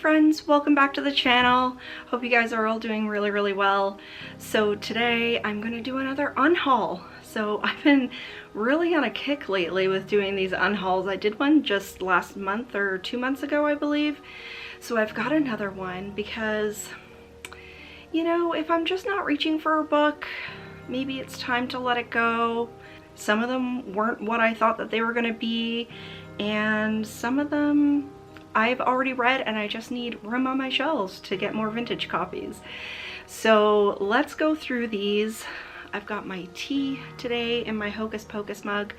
friends, welcome back to the channel. Hope you guys are all doing really well. So today I'm going to do another unhaul. So I've been really on a kick lately with doing these unhauls. I did one just last month or 2 months ago, I believe. So I've got another one because, you know, if I'm just not reaching for a book, maybe it's time to let it go. Some of them weren't what I thought that they were going to be, and some of them I've already read and I just need room on my shelves to get more vintage copies. So let's go through these. I've got my tea today in my Hocus Pocus mug.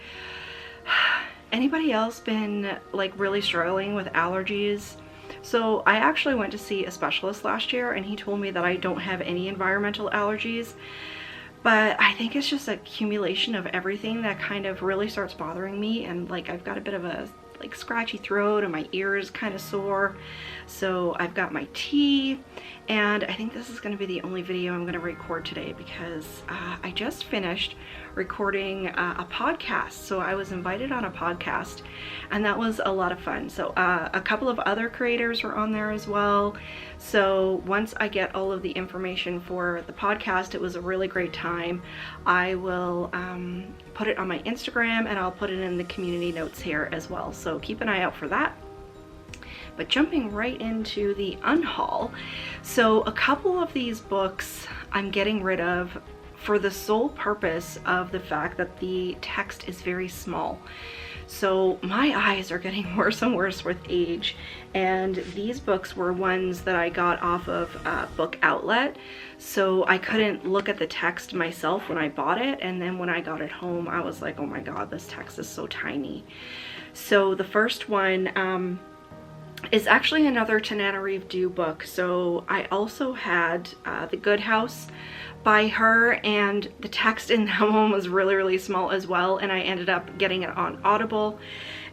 Anybody else been like really struggling with allergies? So I actually went to see a specialist last year and he told me that I don't have any environmental allergies, but I think it's just an accumulation of everything that kind of really starts bothering me, and like I've got a bit of a like scratchy throat and my ears kind of sore. So I've got my tea, and I think this is going to be the only video I'm going to record today because I just finished recording a podcast. So I was invited on a podcast and that was a lot of fun. So a couple of other creators were on there as well. So once I get all of the information for the podcast, it was a really great time. I will put it on my Instagram and I'll put it in the community notes here as well. So keep an eye out for that. But jumping right into the unhaul. So a couple of these books I'm getting rid of for the sole purpose of the fact that the text is very small. So my eyes are getting worse and worse with age, and these books were ones that I got off of Book Outlet, so I couldn't look at the text myself when I bought it, and then when I got it home I was like, oh my god, this text is so tiny. So the first one is actually another Tananarive Due book. So I also had The Good House by her, and the text in that one was really small as well, and I ended up getting it on Audible.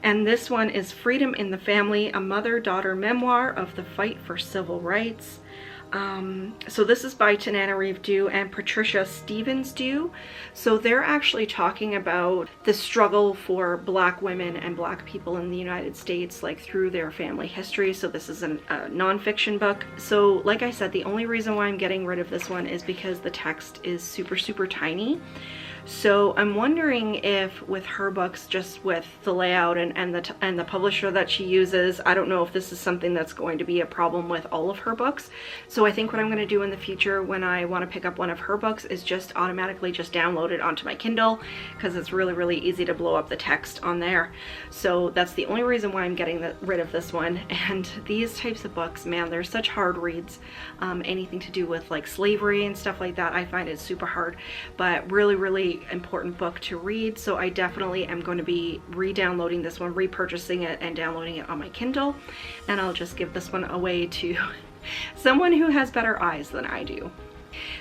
And this one is Freedom in the Family, a mother-daughter memoir of the fight for civil rights. So this is by Tananarive Due and Patricia Stevens Due. So they're actually talking about the struggle for Black women and Black people in the United States, like through their family history. So this is a nonfiction book. So like I said, the only reason why I'm getting rid of this one is because the text is super tiny. So I'm wondering if with her books, just with the layout and the publisher that she uses, I don't know if this is something that's going to be a problem with all of her books. So I think what I'm going to do in the future when I want to pick up one of her books is just automatically just download it onto my Kindle, because it's really easy to blow up the text on there. So that's the only reason why I'm getting rid of this one. And these types of books, man, they're such hard reads. Anything to do with like slavery and stuff like that, I find it super hard, but really important book to read. So I definitely am going to be re-downloading this one, repurchasing it and downloading it on my Kindle, and I'll just give this one away to someone who has better eyes than I do.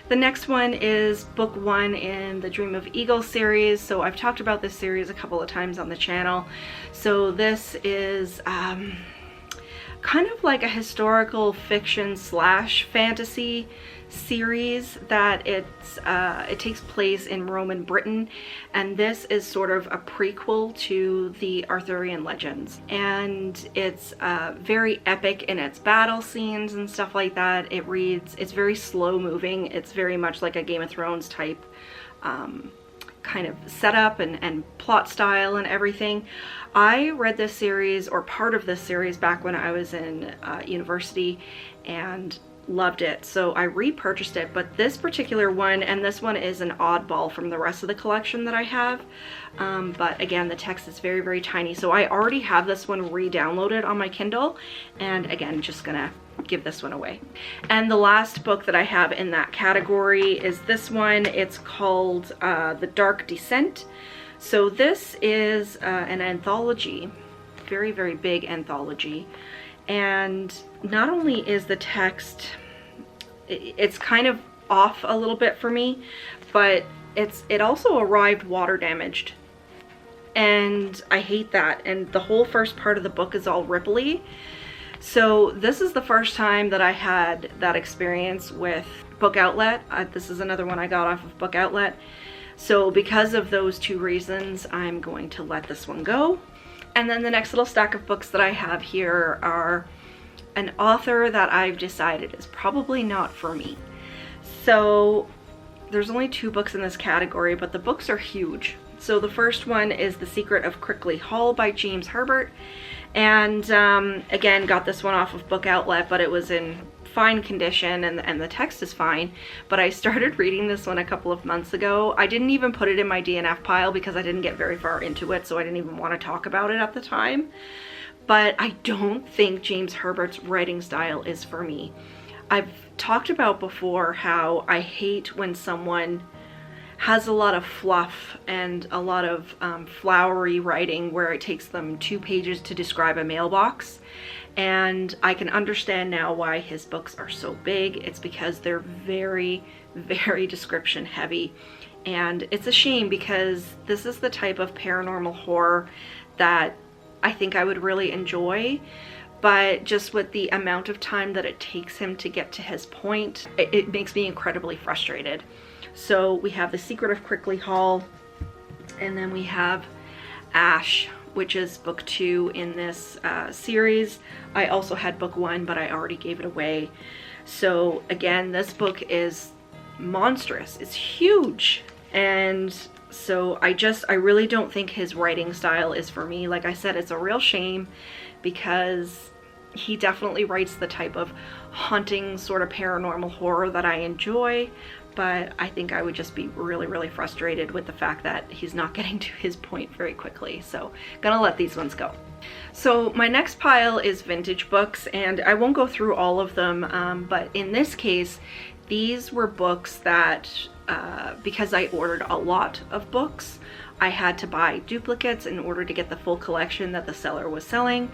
The next one is book 1 in the Dream of Eagle series. So I've talked about this series a couple of times on the channel. So this is kind of like a historical fiction / fantasy series that it takes place in Roman Britain, and this is sort of a prequel to the Arthurian legends, and it's very epic in its battle scenes and stuff like that. It's very slow moving. It's very much like a Game of Thrones type kind of setup and plot style and everything. I read this series, or part of this series, back when I was in university and loved it, so I repurchased it. But this particular one, and this one is an oddball from the rest of the collection that I have, but again, the text is very tiny. So I already have this one re-downloaded on my Kindle, and again, just gonna give this one away. And the last book that I have in that category is this one. It's called The Dark Descent. So this is an anthology, very big anthology, and not only is the text, it's kind of off a little bit for me, but it also arrived water damaged, and I hate that. And the whole first part of the book is all ripply. So this is the first time that I had that experience with Book Outlet. This is another one I got off of Book Outlet. So because of those two reasons, I'm going to let this one go. And then the next little stack of books that I have here are an author that I've decided is probably not for me. So there's only 2 books in this category, but the books are huge. So the first one is The Secret of Crickley Hall by James Herbert. And again, got this one off of Book Outlet, but it was in fine condition and the text is fine. But I started reading this one a couple of months ago. I didn't even put it in my DNF pile because I didn't get very far into it, so I didn't even want to talk about it at the time. But I don't think James Herbert's writing style is for me. I've talked about before how I hate when someone has a lot of fluff and a lot of flowery writing where it takes them 2 pages to describe a mailbox. And I can understand now why his books are so big. It's because they're very, very description heavy. And it's a shame because this is the type of paranormal horror that I think I would really enjoy. But just with the amount of time that it takes him to get to his point, it makes me incredibly frustrated. So we have The Secret of Crickley Hall, and then we have Ash, which is book 2 in this series. I also had book 1, but I already gave it away. So again, this book is monstrous. It's huge. And so I really don't think his writing style is for me. Like I said, it's a real shame because he definitely writes the type of haunting sort of paranormal horror that I enjoy. But I think I would just be really, really frustrated with the fact that he's not getting to his point very quickly. So gonna let these ones go. So my next pile is vintage books, and I won't go through all of them, but in this case, these were books that, because I ordered a lot of books, I had to buy duplicates in order to get the full collection that the seller was selling,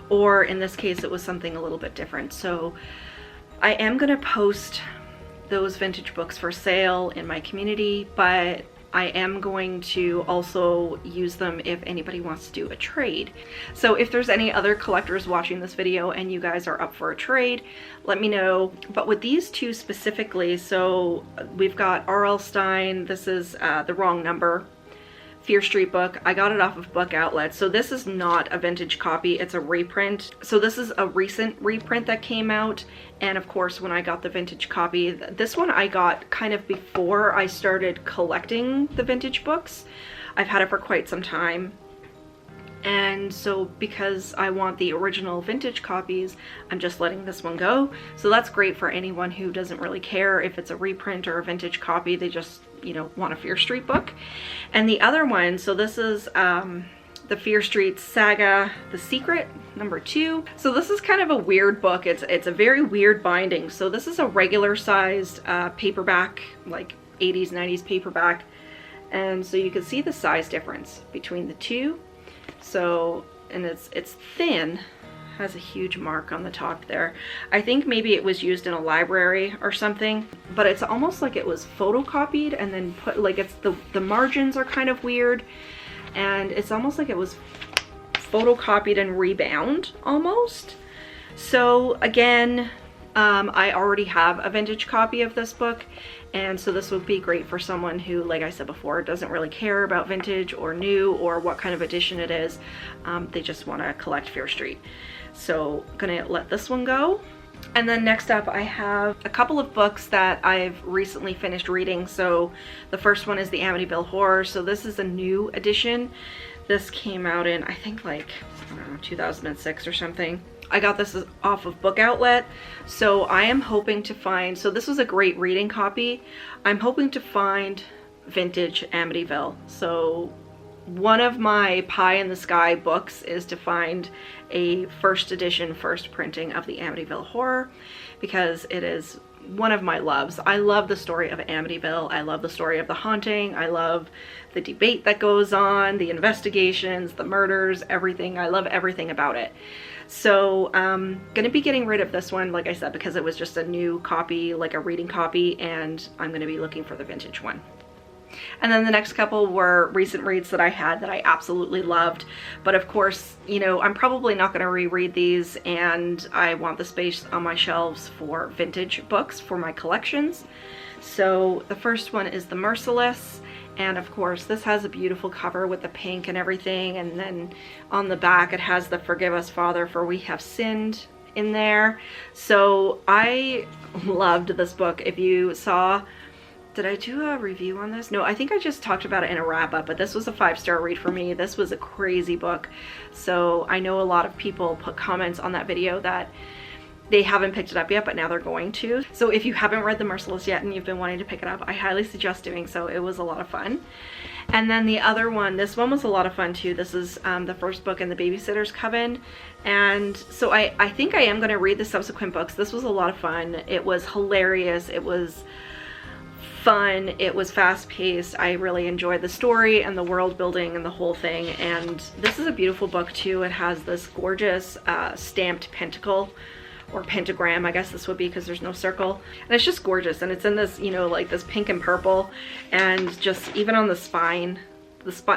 or in this case, it was something a little bit different. So I am gonna post those vintage books for sale in my community, but I am going to also use them if anybody wants to do a trade. So if there's any other collectors watching this video and you guys are up for a trade, let me know. But with these 2 specifically, so we've got R.L. Stine, this is The Wrong Number, Fear Street book. I got it off of Book Outlet. So this is not a vintage copy, it's a reprint. So this is a recent reprint that came out. And of course, when I got the vintage copy, this one I got kind of before I started collecting the vintage books. I've had it for quite some time. And so because I want the original vintage copies, I'm just letting this one go. So that's great for anyone who doesn't really care if it's a reprint or a vintage copy. They just, you know, want a Fear Street book. And the other one, so this is the Fear Street Saga, The Secret, number 2. So this is kind of a weird book. It's a very weird binding. So this is a regular sized paperback, like 80s, 90s paperback. And so you can see the size difference between the 2. So, and it's thin, has a huge mark on the top there. I think maybe it was used in a library or something, but it's almost like it was photocopied and then put, like, it's the margins are kind of weird, and it's almost like it was photocopied and rebound almost. So again, I already have a vintage copy of this book, and so this would be great for someone who, like I said before, doesn't really care about vintage or new or what kind of edition it is. They just want to collect Fear Street. So I'm gonna let this one go. And then next up, I have a couple of books that I've recently finished reading. So the first one is the Amityville Horror. So this is a new edition. This came out in, I think, like, I don't know, 2006 or something. I got this off of Book Outlet, so I am hoping to find, so this was a great reading copy. I'm hoping to find vintage Amityville. So one of my pie in the sky books is to find a first edition, first printing of the Amityville Horror, because it is one of my loves. I love the story of Amityville. I love the story of the haunting. I love the debate that goes on, the investigations, the murders, everything. I love everything about it. So I'm gonna be getting rid of this one, like I said, because it was just a new copy, like a reading copy, and I'm gonna be looking for the vintage one. And then the next couple were recent reads that I had that I absolutely loved. But of course, you know, I'm probably not going to reread these, and I want the space on my shelves for vintage books for my collections. So the first one is The Merciless. And of course, this has a beautiful cover with the pink and everything. And then on the back, it has the Forgive Us, Father, for we have sinned. in there. So I loved this book. If you saw, did I do a review on this? No, I think I just talked about it in a wrap-up, but this was a 5-star read for me. This was a crazy book. So I know a lot of people put comments on that video that they haven't picked it up yet, but now they're going to. So if you haven't read The Merciless yet and you've been wanting to pick it up, I highly suggest doing so. It was a lot of fun. And then the other one, this one was a lot of fun too. This is the first book in the Babysitter's Coven. And so I think I am going to read the subsequent books. This was a lot of fun. It was hilarious. It was fun. It was fast-paced. I really enjoyed the story and the world building and the whole thing. And this is a beautiful book too. It has this gorgeous stamped pentacle, or pentagram, I guess this would be, because there's no circle, and it's just gorgeous. And it's in this, you know, like this pink and purple, and just even on the spine,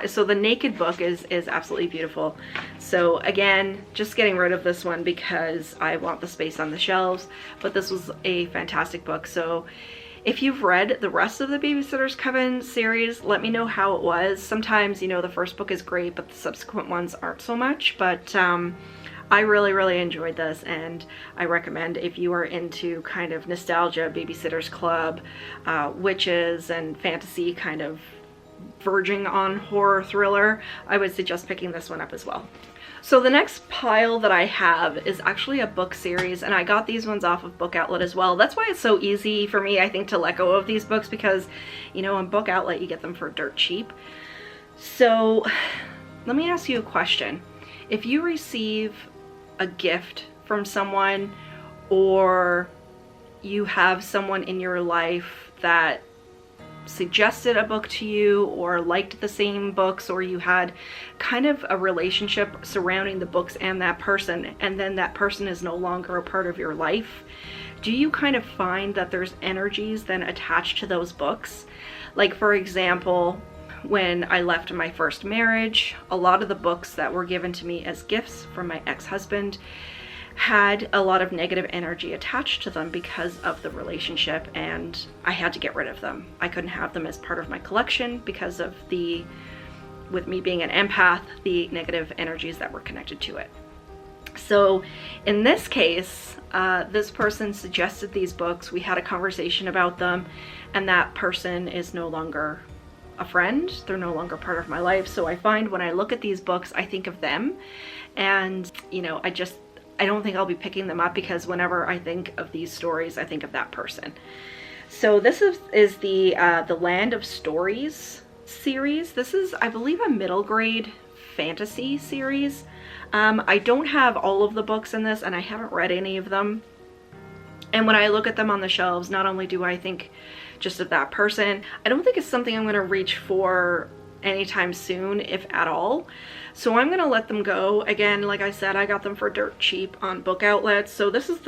so the naked book is absolutely beautiful. So again, just getting rid of this one because I want the space on the shelves, but this was a fantastic book. So if you've read the rest of the Babysitter's Coven series, let me know how it was. Sometimes, you know, the first book is great, but the subsequent ones aren't so much. But I really enjoyed this, and I recommend if you are into kind of nostalgia, Babysitter's Club, witches and fantasy, kind of verging on horror thriller, I would suggest picking this one up as well. So the next pile that I have is actually a book series, and I got these ones off of Book Outlet as well. That's why it's so easy for me, I think, to let go of these books, because, you know, on Book Outlet you get them for dirt cheap. So let me ask you a question. If you receive a gift from someone, or you have someone in your life that suggested a book to you or liked the same books, or you had kind of a relationship surrounding the books and that person, and then that person is no longer a part of your life, do you kind of find that there's energies then attached to those books? Like, for example, when I left my first marriage, a lot of the books that were given to me as gifts from my ex-husband had a lot of negative energy attached to them because of the relationship, and I had to get rid of them. I couldn't have them as part of my collection because of with me being an empath, the negative energies that were connected to it. So in this case, this person suggested these books. We had a conversation about them, and that person is no longer a friend. They're no longer part of my life. So I find when I look at these books, I think of them, and, you know, I don't think I'll be picking them up, because whenever I think of these stories, I think of that person. So this is the Land of Stories series. This is, I believe, a middle grade fantasy series. I don't have all of the books in this, and I haven't read any of them. And when I look at them on the shelves, not only do I think just of that person, I don't think it's something I'm going to reach for anytime soon, if at all. So I'm going to let them go. Again, like I said, I got them for dirt cheap on Book Outlet. So this is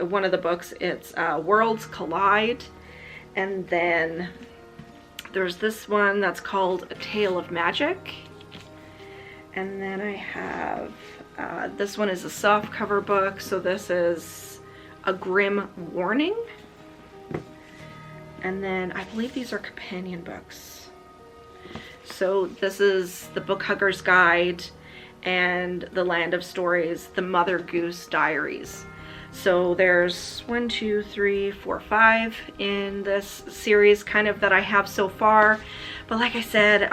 one of the books. It's Worlds Collide. And then there's this one that's called A Tale of Magic. And then I have, this one is a soft cover book. So this is A Grim Warning. And then I believe these are companion books. So this is The Book Hugger's Guide and The Land of Stories, The Mother Goose Diaries. So there's 1, 2, 3, 4, 5 in this series kind of that I have so far. But like I said,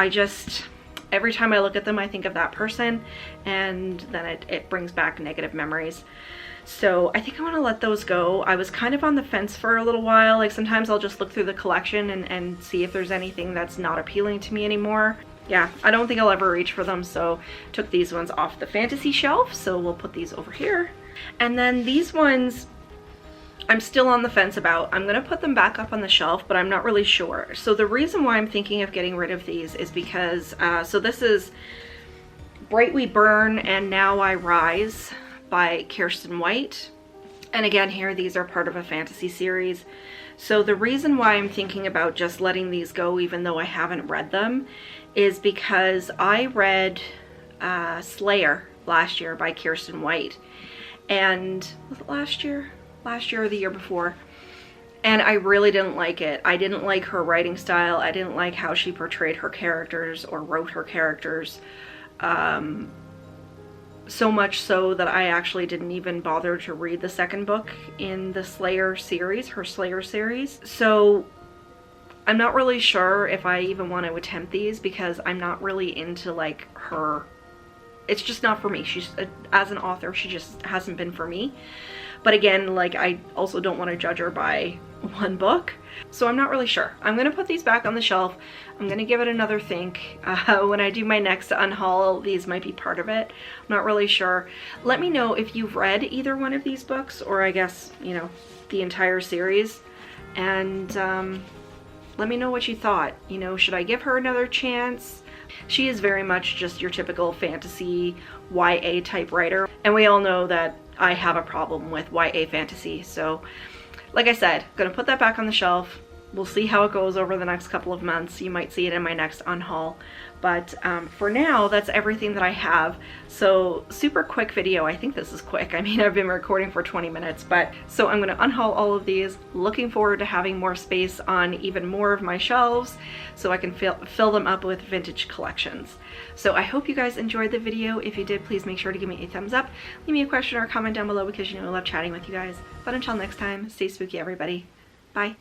every time I look at them, I think of that person, and then it brings back negative memories. So I think I want to let those go. I was kind of on the fence for a little while. Like, sometimes I'll just look through the collection and see if there's anything that's not appealing to me anymore. Yeah, I don't think I'll ever reach for them, so took these ones off the fantasy shelf. So we'll put these over here. And then these ones, I'm still on the fence about. I'm gonna put them back up on the shelf, but I'm not really sure. So the reason why I'm thinking of getting rid of these is because, so this is Bright We Burn and Now I Rise by Kirsten White. And again, here, these are part of a fantasy series. So the reason why I'm thinking about just letting these go, even though I haven't read them, is because I read Slayer last year by Kirsten White. And was it last year? Last year or the year before? And I really didn't like it. I didn't like her writing style. I didn't like how she portrayed her characters or wrote her characters. So much so that I actually didn't even bother to read the second book in the Slayer series, her Slayer series. So I'm not really sure if I even want to attempt these because I'm not really into like her. It's just not for me. She's, as an author, she just hasn't been for me. But again, like, I also don't want to judge her by one book. So I'm not really sure. I'm going to put these back on the shelf. I'm going to give it another think. When I do my next unhaul, these might be part of it. I'm not really sure. Let me know if you've read either one of these books, or I guess, you know, the entire series. And let me know what you thought. You know, should I give her another chance? She is very much just your typical fantasy YA type writer. And we all know that I have a problem with YA fantasy. So like I said, I'm gonna put that back on the shelf. We'll see how it goes over the next couple of months. You might see it in my next unhaul. But for now, that's everything that I have. So super quick video. I think this is quick. I mean, I've been recording for 20 minutes, but so I'm gonna unhaul all of these. Looking forward to having more space on even more of my shelves so I can fill them up with vintage collections. So I hope you guys enjoyed the video. If you did, please make sure to give me a thumbs up. Leave me a question or a comment down below because you know I love chatting with you guys. But until next time, stay spooky, everybody. Bye.